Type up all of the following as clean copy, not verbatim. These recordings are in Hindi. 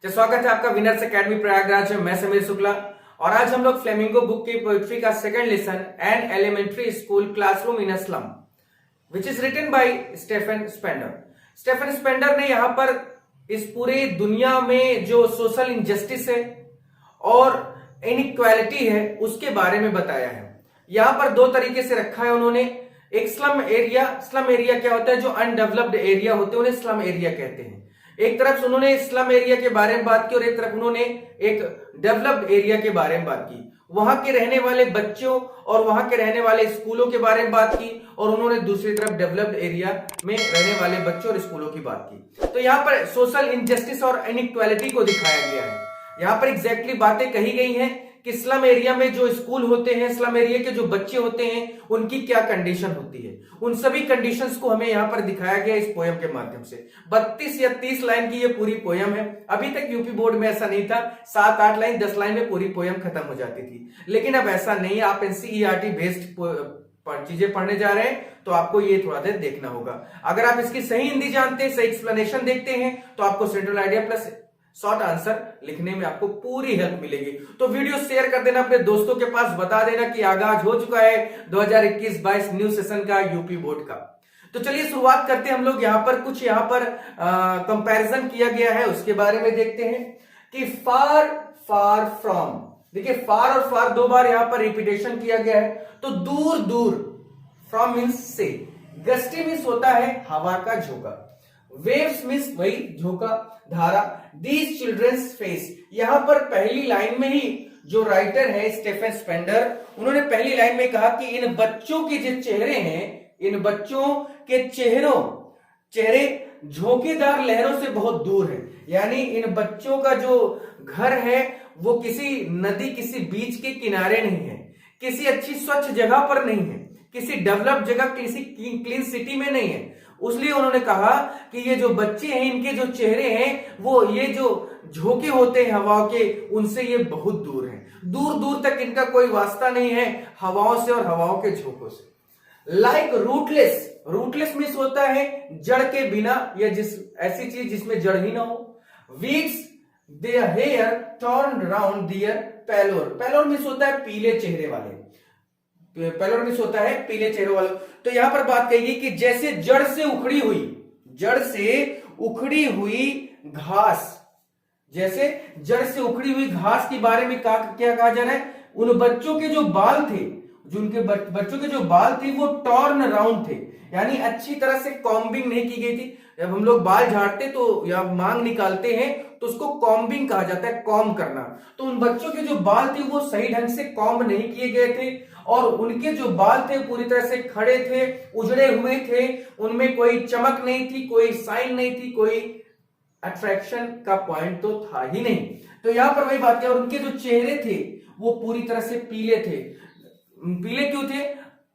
तो स्वागत है आपका विनर्स एकेडमी प्रयागराज में। मैं समीर शुक्ला और आज हम लोग फ्लेमिंगो बुक की पोएट्री का second lesson an elementary school classroom in a slum which is written by Stephen Spender. Stephen Spender ने यहाँ पर इस पूरी दुनिया में जो सोशल इंजस्टिस है और इनइक्वालिटी है उसके बारे में बताया है। यहाँ पर दो तरीके से रखा है उन्होंने। एक स्लम एरिया क्या होता है, जो अनडेवलप्ड एरिया होते हैं उन्हें स्लम एरिया कहते हैं। एक तरफ से उन्होंने स्लम एरिया के बारे में बात की और एक तरफ उन्होंने एक डेवलप्ड एरिया के बारे में बात की, वहां के रहने वाले बच्चों और वहां के रहने वाले स्कूलों के बारे में बात की, और उन्होंने दूसरी तरफ डेवलप्ड एरिया में रहने वाले बच्चों और स्कूलों की बात की। तो यहाँ पर सोशल इनजस्टिस और इनइक्वालिटी को दिखाया गया है। यहाँ पर एग्जैक्टली बातें कही गई हैं कि स्लम एरिया में जो स्कूल होते हैं, स्लम एरिया के जो बच्चे होते हैं, उनकी क्या कंडीशन होती है। उन सभी कंडीशंस को हमें यहाँ पर दिखाया गया इस पोयम के माध्यम से। 32 या 30 लाइन की ये पूरी पोयम है। अभी तक यूपी बोर्ड में ऐसा नहीं था, 7-8 लाइन 10 लाइन में पूरी पोयम खत्म हो जाती थी, लेकिन अब ऐसा नहीं। आप एनसीईआरटी बेस्ड चीजें पढ़ने जा रहे हैं तो आपको ये थोड़ा देर देखना होगा। अगर आप इसकी सही हिंदी जानते हैं, सही एक्सप्लेनेशन देखते हैं, तो आपको central idea plus short answer लिखने में आपको पूरी हेल्प मिलेगी। तो वीडियो शेयर कर देना अपने दोस्तों के पास, बता देना कि आगाज हो चुका है 2021-22 न्यू सेशन का यूपी बोर्ड का। तो चलिए शुरुआत करते हैं हम लोग। यहाँ पर कुछ कंपैरिजन किया गया है, उसके बारे में देखते हैं कि फार फार फ्रॉम। देखिए फार और फार दो बार यहाँ पर रिपीटेशन किया गया है। तो दूर दूर, फ्रॉम मीन्स से, गस्टी मीन्स होता है हवा का झोंका, वेव्स मीन्स वही झोंका, धारा, दीज चिल्ड्रंस फेस। यहां पर पहली लाइन में ही जो राइटर है स्टेफन स्पेंडर, उन्होंने पहली लाइन में कहा कि इन बच्चों के जो चेहरे हैं, इन बच्चों के चेहरे झोंकेदार लहरों से बहुत दूर है। यानी इन बच्चों का जो घर है वो किसी नदी, किसी बीच के किनारे नहीं है, किसी अच्छी स्वच्छ जगह पर नहीं है, किसी डेवलप्ड जगह, किसी क्लीन सिटी में नहीं है। उसलिए उन्होंने कहा कि ये जो बच्चे हैं, इनके जो चेहरे हैं, वो ये जो झोंके होते हैं हवाओं के, उनसे ये बहुत दूर हैं। दूर दूर तक इनका कोई वास्ता नहीं है हवाओं से और हवाओं के झोंकों से। लाइक रूटलेस मीन्स होता है जड़ के बिना, या ऐसी चीज जिसमें जड़ ही ना हो। Weeds their hair turn round their pallor means होता है पीले चेहरे वाले, पैलोर मीन्स होता है पीले चेहरे वाले। तो यहां पर बात कही कि जैसे जड़ से उखड़ी हुई घास, जैसे जड़ से उखड़ी हुई घास के बारे में क्या कहा जा रहा है। उन बच्चों के जो बाल थे, बच्चों के जो बाल थे वो टर्न राउंड थे, यानी अच्छी तरह से कॉम्बिंग नहीं की गई थी। जब हम लोग बाल झाड़ते तो या मांग निकालते हैं तो उसको कॉम्बिंग कहा जाता है, कॉम्ब करना। तो उन बच्चों के जो बाल थे वो सही ढंग से कॉम्ब नहीं किए गए थे, और उनके जो बाल थे पूरी तरह से खड़े थे, उजड़े हुए थे, उनमें कोई चमक नहीं थी, कोई साइन नहीं थी, कोई अट्रैक्शन का पॉइंट तो था ही नहीं। तो यहां पर वही बात किया। और उनके जो चेहरे थे वो पूरी तरह से पीले थे। पीले क्यों थे?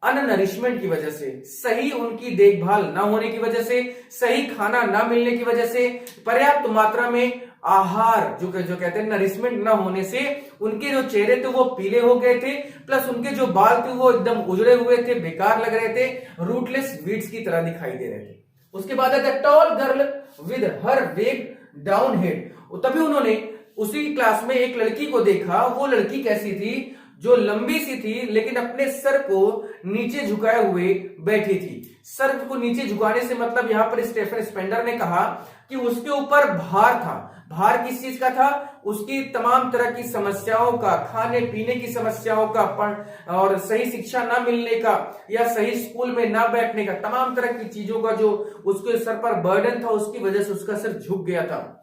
अननरिशमेंट की वजह से, सही उनकी देखभाल ना होने की वजह से, सही खाना ना मिलने की वजह से, पर्याप्त मात्रा में आहार जो कहते हैं नरिशमेंट ना होने से उनके जो चेहरे थे वो पीले हो गए थे, प्लस उनके जो बाल थे वो एकदम उजड़े हुए थे, बेकार लग रहे थे, रूटलेस वीड्स की तरह दिखाई दे रहे थे। उसके बाद है the tall girl with her वेग डाउन हेड। तभी उन्होंने उसी क्लास में एक लड़की को देखा। वो लड़की कैसी थी? जो लंबी सी थी लेकिन अपने सर को नीचे झुकाए हुए बैठी थी। सर को नीचे झुकाने से मतलब यहां पर स्टेफन स्पेंडर ने कहा कि उसके ऊपर भार था। भार किस चीज का था? उसकी तमाम तरह की समस्याओं का, खाने पीने की समस्याओं का, और सही शिक्षा ना मिलने का, या सही स्कूल में ना बैठने का, तमाम तरह की चीजों का जो उसके सर पर बर्डन था, उसकी वजह से उसका सर झुक गया था।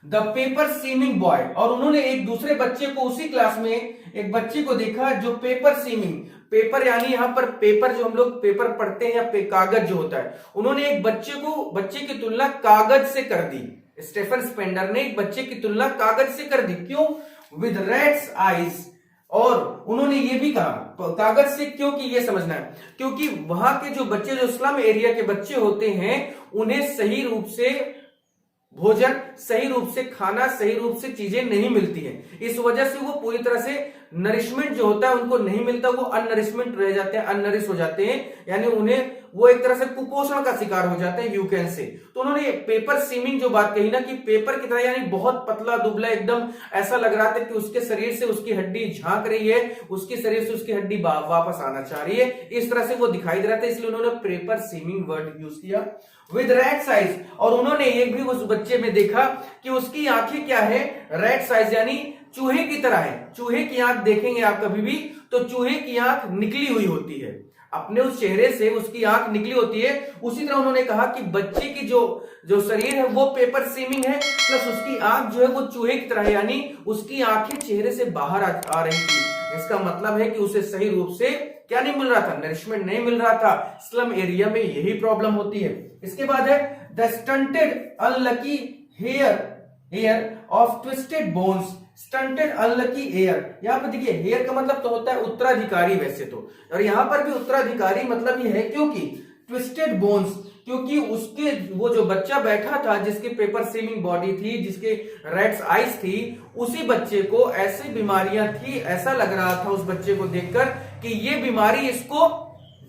The paper seeming boy. और उन्होंने एक दूसरे बच्चे को, उसी क्लास में एक बच्चे को देखा जो पेपर सीमिंग, पेपर यानी यहां पर पेपर जो हम लोग पेपर पढ़ते हैं या कागज जो होता है, उन्होंने एक बच्चे की तुलना कागज से कर दी। स्टेफन स्पेंडर ने एक बच्चे की तुलना कागज से कर दी। क्यों? With rats eyes. और उन्होंने ये भी कहा कागज से, क्योंकि ये समझना है, क्योंकि वहां के जो बच्चे, जो स्लम एरिया के बच्चे होते हैं, उन्हें सही रूप से भोजन, सही रूप से खाना, सही रूप से चीजें नहीं मिलती हैं। इस वजह से वो पूरी तरह से नरिशमेंट जो होता है उनको नहीं मिलता, वो अननरिशमेंट रह जाते हैं, अननरिश हो जाते हैं, यानी उन्हें वो एक तरह से कुपोषण का शिकार हो जाते हैं, यू कैन से। तो उन्होंने पेपर सीमिंग जो बात कही ना कि पेपर की तरह, यानी बहुत पतला दुबला एकदम, ऐसा लग रहा था कि उसके शरीर से उसकी हड्डी झांक रही है, उसके शरीर से उसकी हड्डी वापस आना चाह रही है, इस तरह से वो दिखाई दे रहा था, इसलिए उन्होंने पेपर सीमिंग वर्ड यूज किया। विद रैट साइज, और उन्होंने ये भी उस बच्चे में देखा कि उसकी आंखें क्या है, रैट साइज यानी चूहे की तरह है। चूहे की आंख देखेंगे आप कभी भी तो चूहे की आंख निकली हुई होती है, अपने उस चेहरे से उसकी आंख निकली होती है। उसी तरह उन्होंने कहा कि बच्चे की जो शरीर है वो पेपर सीमिंग है, प्लस उसकी आंख जो है वो चूहे की तरह है, यानी उसकी आंखें चेहरे से बाहर आ रही थी। इसका मतलब है कि उसे सही रूप से क्या नहीं मिल रहा था, नरिशमेंट नहीं मिल रहा था। स्लम एरिया में यही प्रॉब्लम होती है। इसके बाद है the stunted unlucky heir of twisted bones. Stunted unlucky heir, यहां पर देखिए हेयर का मतलब तो होता है उत्तराधिकारी वैसे तो, और यहां पर भी उत्तराधिकारी मतलब ये है क्योंकि ट्विस्टेड बोन्स, क्योंकि उसके वो जो बच्चा बैठा था जिसके पेपर सीमिंग बॉडी थी, जिसके रेड्स आईज थी, उसी बच्चे को ऐसी बीमारियां थी, ऐसा लग रहा था उस बच्चे को देखकर कि ये बीमारी इसको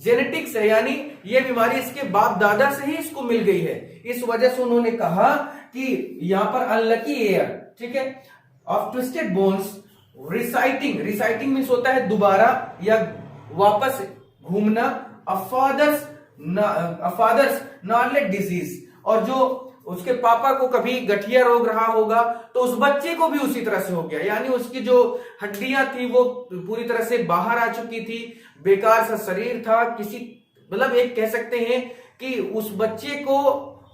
जेनेटिक्स है, यानी ये बीमारी इसके बाप दादा से ही इसको मिल गई है। इस वजह से उन्होंने कहा कि यहां पर अनलकी एयर, ठीक है, of twisted bones. Reciting means होता है दोबारा या वापस घूमना। अफादर्स नॉलेज डिजीज, और जो उसके पापा को कभी गठिया रोग रहा होगा तो उस बच्चे को भी उसी तरह से हो गया, यानी उसकी जो हड्डियां थी वो पूरी तरह से बाहर आ चुकी थी, बेकार सा शरीर था, किसी मतलब एक कह सकते हैं कि उस बच्चे को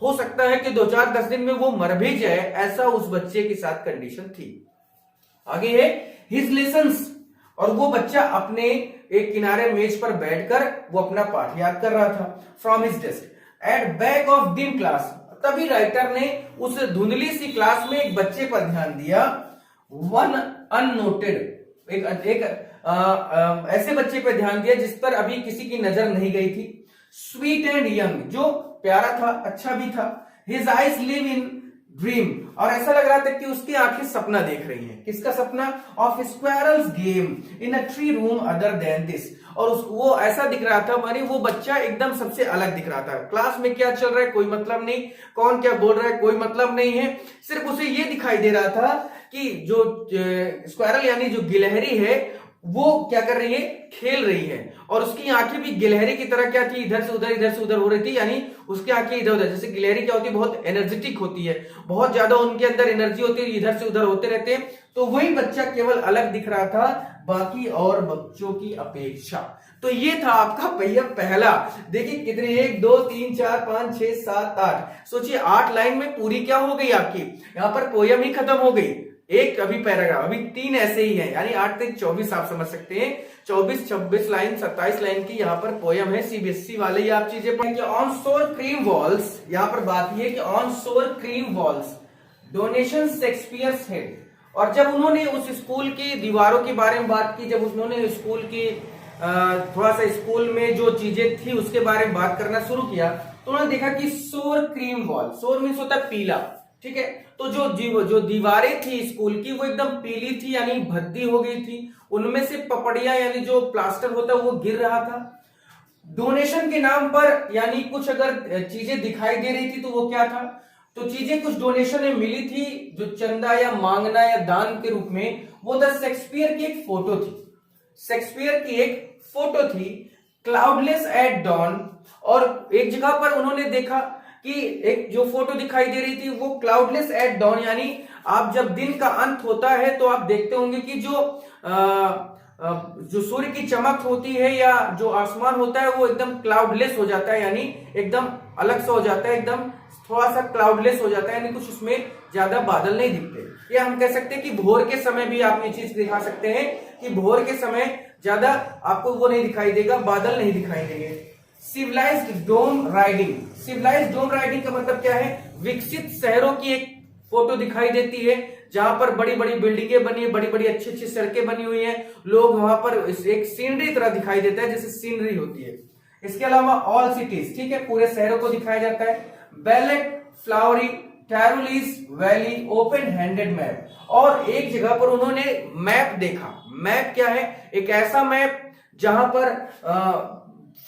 हो सकता है कि 2-4-10 दिन में वो मर भी जाए, ऐसा उस बच्चे के साथ कंडीशन थी। आगे है हिज लेसन्स, और वो बच्चा अपने एक किनारे मेज पर बैठकर वो अपना पाठ याद कर रहा था। From his desk at back of dim class, तभी राइटर ने उस धुंधली सी क्लास में एक बच्चे पर ध्यान दिया। वन अननोटेड, एक ऐसे बच्चे पर ध्यान दिया जिस पर अभी किसी की नजर नहीं गई थी। स्वीट एंड यंग, जो प्यारा था, अच्छा भी था। His eyes live in dream, और ऐसा लग रहा था कि उसकी आंखें सपना देख रही हैं। किसका सपना? Of squirrels game in a tree room other than this, और वो ऐसा दिख रहा था, मानी वो बच्चा एकदम सबसे अलग दिख रहा था। क्लास में क्या चल रहा है कोई मतलब नहीं, कौन क्या बोल रहा है कोई मतलब नहीं है, सिर्फ उसे ये दिखाई दे रहा था कि जो स्क्वायरल यानी जो गिलहरी है वो क्या कर रही है, खेल रही है, और उसकी आंखें भी गिलहरी की तरह क्या थी, इधर से उधर हो रही थी, यानी उसकी आंखें इधर उधर, जैसे गिलहरी क्या होती है, बहुत एनर्जेटिक होती है, बहुत ज्यादा उनके अंदर एनर्जी होती है, इधर से उधर होते रहते हैं। तो वही बच्चा केवल अलग दिख रहा था बाकी और बच्चों की अपेक्षा। तो ये था आपका पहला। देखिए कितने, 1 2 3 4 5 6 7 8, सोचिए 8 लाइन में पूरी क्या हो गई आपकी, यहां पर पोयम ही खत्म हो गई। एक अभी पैराग्राफ, अभी 3 ऐसे ही है, यानी 8 से 24 आप समझ सकते हैं। 24 26 लाइन 27 लाइन की यहाँ पर पोयम है। सीबीएसई वाले ये आप चीजें पढ़ेंगे। ऑन शोर क्रीम वॉल्स, यहाँ पर बात ये कि ऑन शोर cream walls donation Shakespeare's head. और जब उन्होंने उस स्कूल की दीवारों के बारे में बात की, जब उन्होंने स्कूल की थोड़ा सा स्कूल में जो चीजें थी उसके बारे में बात करना शुरू किया, तो उन्होंने देखा कि शोर क्रीम वॉल, शोर मीन्स होता है पीला, ठीक है, तो जो दीवारें थी स्कूल की वो एकदम पीली थी, यानी भद्दी हो गई थी, उनमें से पपड़ियां यानी जो प्लास्टर होता है वो गिर रहा था। डोनेशन के नाम पर यानी कुछ अगर चीजें दिखाई दे रही थी तो वो क्या था, तो चीजें कुछ डोनेशन में मिली थी जो चंदा या मांगना या दान के रूप में, वो द शेक्सपियर की एक फोटो थी, शेक्सपियर की एक फोटो थी, क्लाउडलेस एट डॉन। और एक जगह पर उन्होंने देखा कि एक जो फोटो दिखाई दे रही थी वो क्लाउडलेस एट डॉन, यानी आप जब दिन का अंत होता है तो आप देखते होंगे कि जो सूर्य की चमक होती है या जो आसमान होता है वो एकदम क्लाउडलेस हो जाता है, यानी एकदम अलग सा हो जाता है, एकदम थोड़ा सा क्लाउडलेस हो जाता है, यानी कुछ उसमें ज्यादा बादल नहीं दिखते। या हम कह सकते हैं कि भोर के समय भी आप ये चीज दिखा सकते हैं कि भोर के समय ज्यादा आपको वो नहीं दिखाई देगा, बादल नहीं दिखाई देंगे। सिविलाइज्ड डोम राइडिंग, सिविलाइज्ड डोम राइडिंग का मतलब क्या है, विकसित शहरों की एक फोटो दिखाई देती है जहां पर बड़ी बड़ी बिल्डिंगें बनी है, बड़ी बड़ी अच्छी अच्छी सड़कें बनी हुई हैं, लोग वहां पर एक सीनरी तरह दिखाई देता है जैसे सीनरी होती है। इसके अलावा ऑल सिटीज, ठीक है, पूरे शहरों को दिखाया जाता है। बैलेट फ्लावरी टैरोलिस वैली ओपन हैंडेड मैप। और एक जगह पर उन्होंने मैप देखा। मैप क्या है? एक ऐसा मैप जहां पर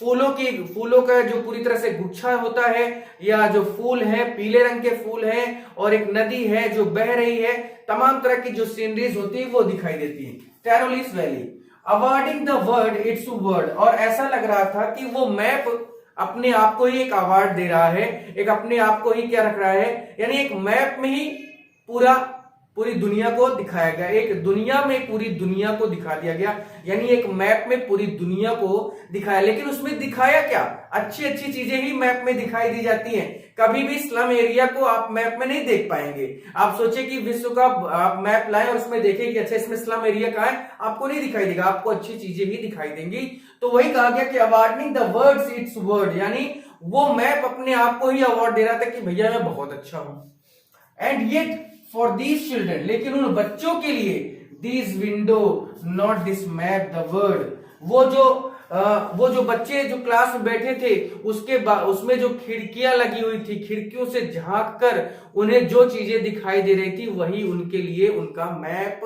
फूलों का जो पूरी तरह से गुच्छा होता है, या जो फूल है पीले रंग के फूल हैं, और एक नदी है जो बह रही है, तमाम तरह की जो सीनरीज होती है वो दिखाई देती है। टैरोलिस valley awarding the word it's word. और ऐसा लग रहा था कि वो मैप अपने आप को ही एक अवार्ड दे रहा है, एक अपने आप को ही क्या रख रहा है, यानी एक मैप में ही पूरी दुनिया को दिखाया गया। एक दुनिया में पूरी दुनिया को दिखा दिया गया, यानी एक मैप में पूरी दुनिया को दिखाया। लेकिन उसमें दिखाया क्या? अच्छी अच्छी चीजें ही मैप में दिखाई दी जाती हैं। कभी भी स्लम एरिया को आप मैप में नहीं देख पाएंगे। आप सोचे कि विश्व का आप मैप लाएं और उसमें देखें कि अच्छा इसमें स्लम एरिया कहां है, आपको नहीं दिखाई देगा, आपको अच्छी चीजें ही दिखाई देंगी। तो वही कहा गया कि awarding the words it's word, यानी वो मैप अपने आप को ही अवार्ड दे रहा था कि भैया मैं बहुत अच्छा हूं। And yet for these children, लेकिन उन बच्चों के लिए this window not this map the word, वो जो बच्चे जो क्लास में बैठे थे उसमें जो खिड़कियां लगी हुई थी, खिड़कियों से झांक कर उन्हें जो चीजें दिखाई दे रही थी वही उनके लिए उनका मैप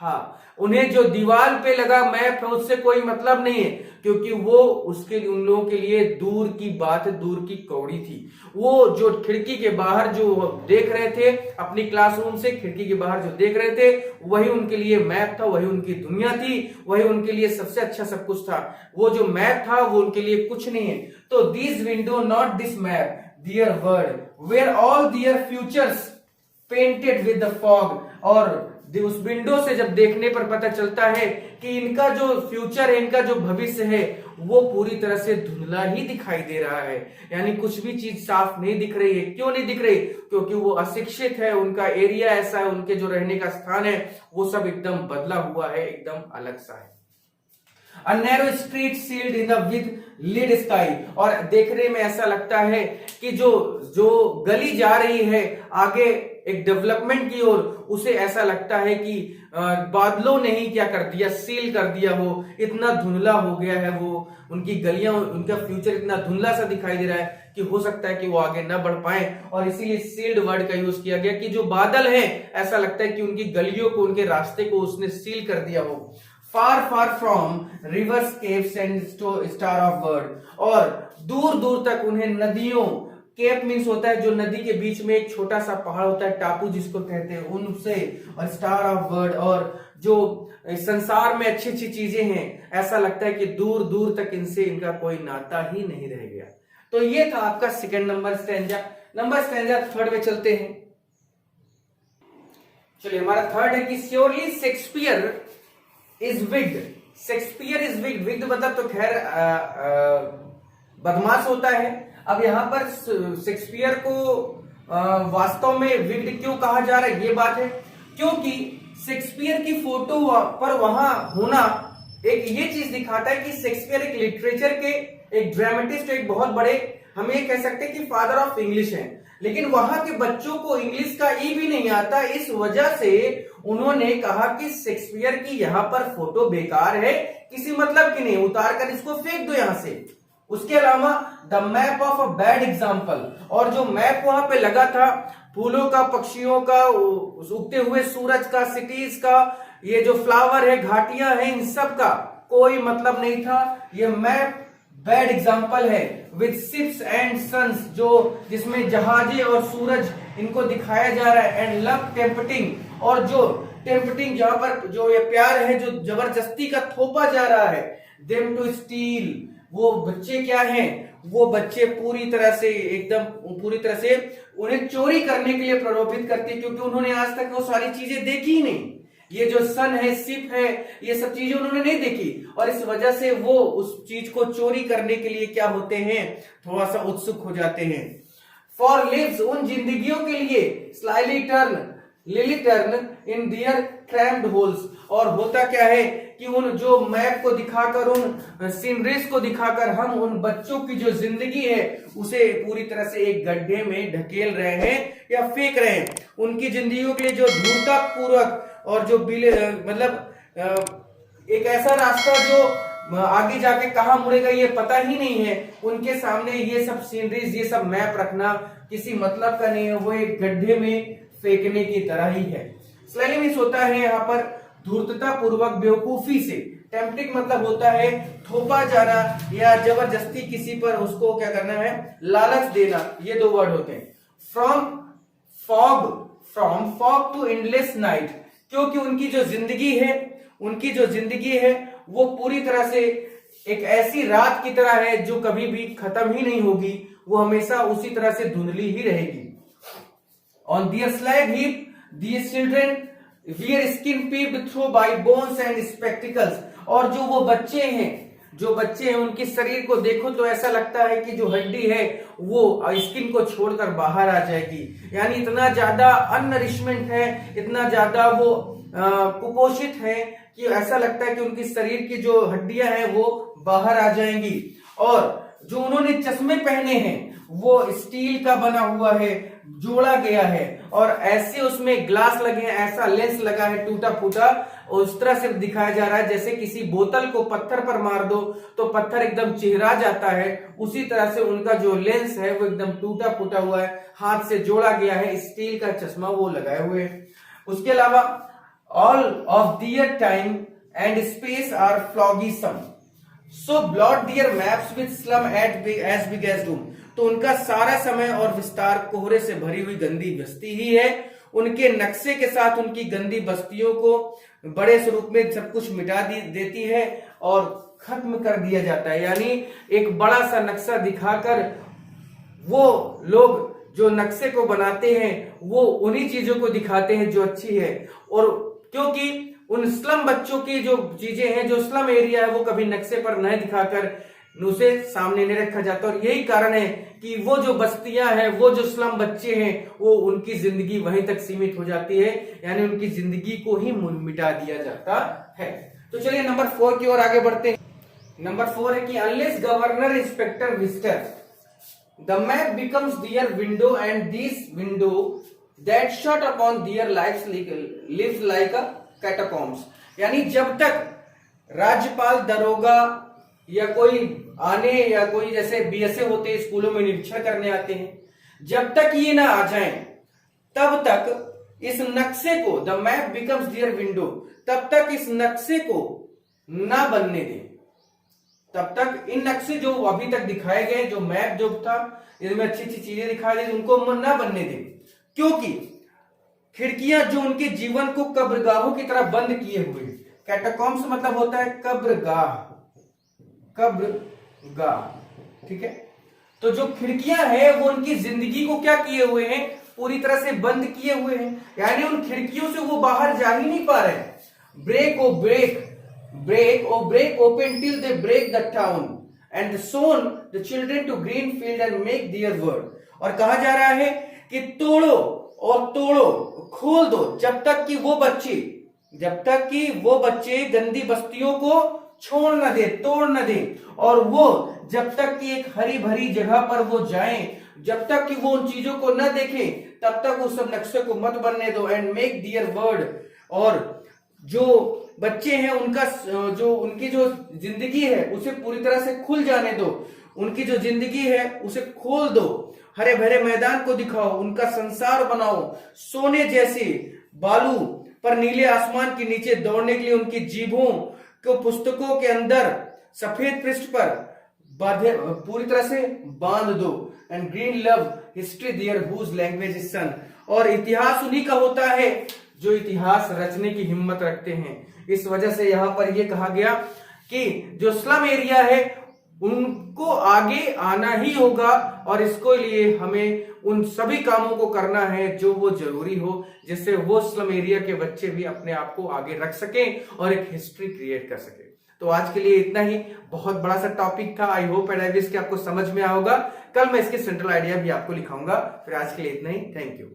था। उन्हें जो दीवार पे लगा मैप है उससे कोई मतलब नहीं है, क्योंकि वो उन लोगों के लिए दूर की बात, दूर की कौड़ी थी। वो जो खिड़की के बाहर जो देख रहे थे, अपनी क्लासरूम से खिड़की के बाहर जो देख रहे थे, वही उनके लिए मैप था, वही उनकी दुनिया थी, वही उनके लिए सबसे अच्छा सब कुछ था। वो जो मैप था वो उनके लिए कुछ नहीं है। तो this window not this map their world where all their futures painted with the fog. और उस विंडो से जब देखने पर पता चलता है कि इनका जो फ्यूचर है, इनका जो भविष्य है, वो पूरी तरह से धुंधला ही दिखाई दे रहा है, यानी कुछ भी चीज साफ नहीं दिख रही है। क्यों नहीं दिख रही? क्योंकि वो अशिक्षित है, उनका एरिया ऐसा है, उनके जो रहने का स्थान है वो सब एकदम बदला हुआ है, एकदम अलग सा है। A narrow street sealed in the with lit sky। और देखने में ऐसा लगता है कि जो गली जा रही है आगे एक डेवलपमेंट की ओर, उसे ऐसा लगता है कि बादलों ने ही क्या कर दिया, सील कर दिया। वो इतना धुंधला हो गया है, वो उनकी गलियां, उनका फ्यूचर इतना धुंधला सा दिखाई दे रहा है कि हो सकता है कि वो आगे न बढ़ पाए। और इसीलिए सील्ड वर्ड का यूज किया गया कि जो बादल हैं ऐसा लगता है कि उनकी गलियों को, उनके रास्ते को उसने सील कर दिया हो। Far far from rivers caves and star of word. और दूर दूर तक उन्हें नदियों, केप मीन्स होता है जो नदी के बीच में एक छोटा सा पहाड़ होता है, टापू जिसको कहते हैं, उनसे, और स्टार ऑफ वर्ड, और जो संसार में अच्छी अच्छी चीजें हैं, ऐसा लगता है कि दूर दूर तक इनसे इनका कोई नाता ही नहीं रह गया। तो ये था आपका second number stanza. Number stanza third में चलते हैं। चलिए, हमारा थर्ड है कि surely Shakespeare is विग्ड। Shakespeare is विग्ड। विग्ड मतलब तो खैर बदमाश होता है। अब यहां पर शेक्सपियर को वास्तव में विग्ड क्यों कहा जा रहा है, ये बात है क्योंकि शेक्सपियर की फोटो पर वहां होना एक ये चीज दिखाता है कि शेक्सपियर एक लिटरेचर के, एक ड्रामेटिस्ट, एक बहुत बड़े, हम ये कह सकते हैं कि फादर ऑफ इंग्लिश हैं। लेकिन वहां के बच्चों को इंग्लिश का ई भी नहीं आता, इस वजह से उन्होंने कहा कि शेक्सपियर की यहाँ पर फोटो बेकार है, किसी मतलब की नहीं, उतार कर इसको फेंक दो यहां से। उसके अलावा the map of a bad example, और जो मैप वहां पे लगा था फूलों का, पक्षियों का, उगते हुए सूरज का, सिटीज का, ये जो फ्लावर है, घाटियां हैं, इन सब का कोई मतलब नहीं था। ये मैप बैड एग्जाम्पल है विद शिप्स एंड सन्स, जो जिसमें जहाजे और सूरज इनको दिखाया जा रहा है, एंड लव टेम्पटिंग, और जो टेम्पटिंग जहां पर जो ये प्यार है जो जबरदस्ती का थोपा जा रहा है, देम टू स्टील, वो बच्चे क्या हैं, वो बच्चे पूरी तरह से एकदम पूरी तरह से उन्हें चोरी करने के लिए प्रलोभित करते हैं, क्योंकि उन्होंने आज तक वो सारी चीजें देखी ही नहीं। ये जो सन है, शिप है, ये सब चीजें उन्होंने नहीं देखी, और इस वजह से वो उस चीज को चोरी करने के लिए क्या होते हैं, थोड़ा सा उत्सुक हो जाते हैं। फॉर लिव्स, उन जिंदगियों के लिए, slyly turn, lily turn in their cramped holes, और होता क्या है कि उन जो मैप को दिखाकर, उन सीनरीज को दिखाकर हम उन बच्चों की जो जिंदगी है उसे पूरी तरह से एक गड्ढे में ढकेल रहे हैं या फेंक रहे हैं। उनकी जिंदगियों के लिए जो धूर्तता पूर्वक और जो एक ऐसा रास्ता जो आगे जाके कहां मुड़ेगा ये पता ही नहीं है, उनके सामने ये सब सीनरीज, ये सब मैप रखना किसी मतलब का नहीं है, वो एक गड्ढे में फेंकने की तरह ही है। स्लाइली मीन्स होता है यहाँ पर धूर्तता पूर्वक बेवकूफी से। टेम्पटिंग मतलब होता है थोपा जाना या जबरदस्ती किसी पर उसको क्या करना है, लालच देना, ये दो वर्ड होते हैं। From fog to endless night, क्योंकि उनकी जो जिंदगी है वो पूरी तरह से एक ऐसी रात की तरह है जो कभी भी खत्म ही नहीं होगी, वो हमेशा उसी तरह से धुंधली ही रहेगी। On their slag heap, these children wear skin peeped through by bones and spectacles। और जो बच्चे हैं उनके शरीर को देखो तो ऐसा लगता है कि जो हड्डी है वो स्किन को छोड़कर बाहर आ जाएगी। यानी इतना ज्यादा अननरिशमेंट है, इतना ज्यादा वो कुपोषित है कि ऐसा लगता है कि उनकी शरीर की जो हड्डियां हैं वो बाहर आ जाएंगी। और जो उन्होंने चश्मे पहने हैं वो स्टील का बना हुआ है, जोड़ा गया है, और ऐसे उसमें ग्लास लगे हैं, ऐसा लेंस लगा है टूटा फूटा, और उस तरह से दिखाया जा रहा है जैसे किसी बोतल को पत्थर पर मार दो तो पत्थर एकदम चिहरा जाता है, उसी तरह से उनका जो लेंस है वो एकदम टूटा फूटा हुआ है, हाथ से जोड़ा गया है, स्टील का चश्मा वो लगाए हुए हैं। उसके अलावा all of their time and space are फ्लॉगीसम, so blot their maps with slum as big as doom. तो उनका सारा समय और विस्तार कोहरे से भरी हुई गंदी बस्ती ही है। उनके नक्शे के साथ उनकी गंदी बस्तियों को बड़े स्वरूप में सब कुछ मिटा देती है और खत्म कर दिया जाता है। यानी एक बड़ा सा नक्शा दिखाकर वो लोग जो नक्शे को बनाते हैं वो उन्हीं चीजों को दिखाते हैं जो अच्छी है, और क्योंकि उन स्लम बच्चों की जो चीजें हैं, जो स्लम एरिया है, वो कभी नक्शे पर नहीं दिखाकर उसे सामने नहीं रखा जाता। और यही कारण है कि वो जो बस्तियां हैं, वो जो स्लम बच्चे हैं, वो उनकी जिंदगी वहीं तक सीमित हो जाती है, यानी उनकी जिंदगी को ही मिटा दिया जाता है। तो चलिए नंबर 4 की ओर आगे बढ़ते हैं। नंबर 4 है कि unless governor inspector visitor the map becomes their window and this window that shut upon their lives like a catacombs. यानी जब तक राज्यपाल, दरोगा या कोई आने, या कोई जैसे बीएसए होते हैं स्कूलों में निरीक्षण करने आते हैं, जब तक ये ना आ जाएं तब तक इस नक्शे को, the map becomes their window, तब तक इस नक्शे को ना बनने दें। तब तक इन नक्शे जो अभी तक दिखाए गए, जो मैप जो था इसमें अच्छी अच्छी चीजें दिखाई दी, उनको ना बनने दें, क्योंकि खिड़कियां जो उनके जीवन को कब्रगाहों की तरह बंद किए हुए हैं। कैटाकॉम्स मतलब होता है कब्रगाह, ठीक है। तो जो खिड़कियां हैं वो उनकी जिंदगी को क्या किए हुए हैं, पूरी तरह से बंद किए हुए हैं, यानी उन खिड़कियों से वो बाहर जा ही नहीं पा रहे हैं। Break open till they break the town and show the children to green field and make their world. और कहा जा रहा है कि तोड़ो और तोड़ो, खोल दो, जब तक कि वो बच्चे गंदी बस्तियों को छोड़ न दे, तोड़ न दे, और वो जब तक कि एक हरी भरी जगह पर वो जाएं, जब तक कि वो उन चीजों को न देखें, तब तक उस सब नक्शे को मत बनने दो। एंड मेक दियर वर्ड, और जो बच्चे हैं उनकी जो जिंदगी है उसे पूरी तरह से खुल जाने दो, उनकी जो जिंदगी है उसे खोल दो, हरे भरे मैदान को दिखाओ, उनका संसार बनाओ, सोने जैसे बालू पर नीले आसमान के नीचे दौड़ने के लिए उनकी जीभों को पुस्तकों के अंदर सफेद पृष्ठ पर पूरी तरह से बांध दो। And green love history their whose language is sun, और इतिहास उन्हीं का होता है जो इतिहास रचने की हिम्मत रखते हैं। इस वजह से यहां पर यह कहा गया कि जो स्लम एरिया है उनको आगे आना ही होगा, और इसको लिए हमें उन सभी कामों को करना है जो वो जरूरी हो, जिससे वो स्लम एरिया के बच्चे भी अपने आप को आगे रख सकें और एक हिस्ट्री क्रिएट कर सके। तो आज के लिए इतना ही, बहुत बड़ा सा टॉपिक था। आई होप एडवाइस के आपको समझ में आएगा। कल मैं इसके सेंट्रल आइडिया भी आपको लिखाऊंगा। फिर आज के लिए इतना ही, थैंक यू।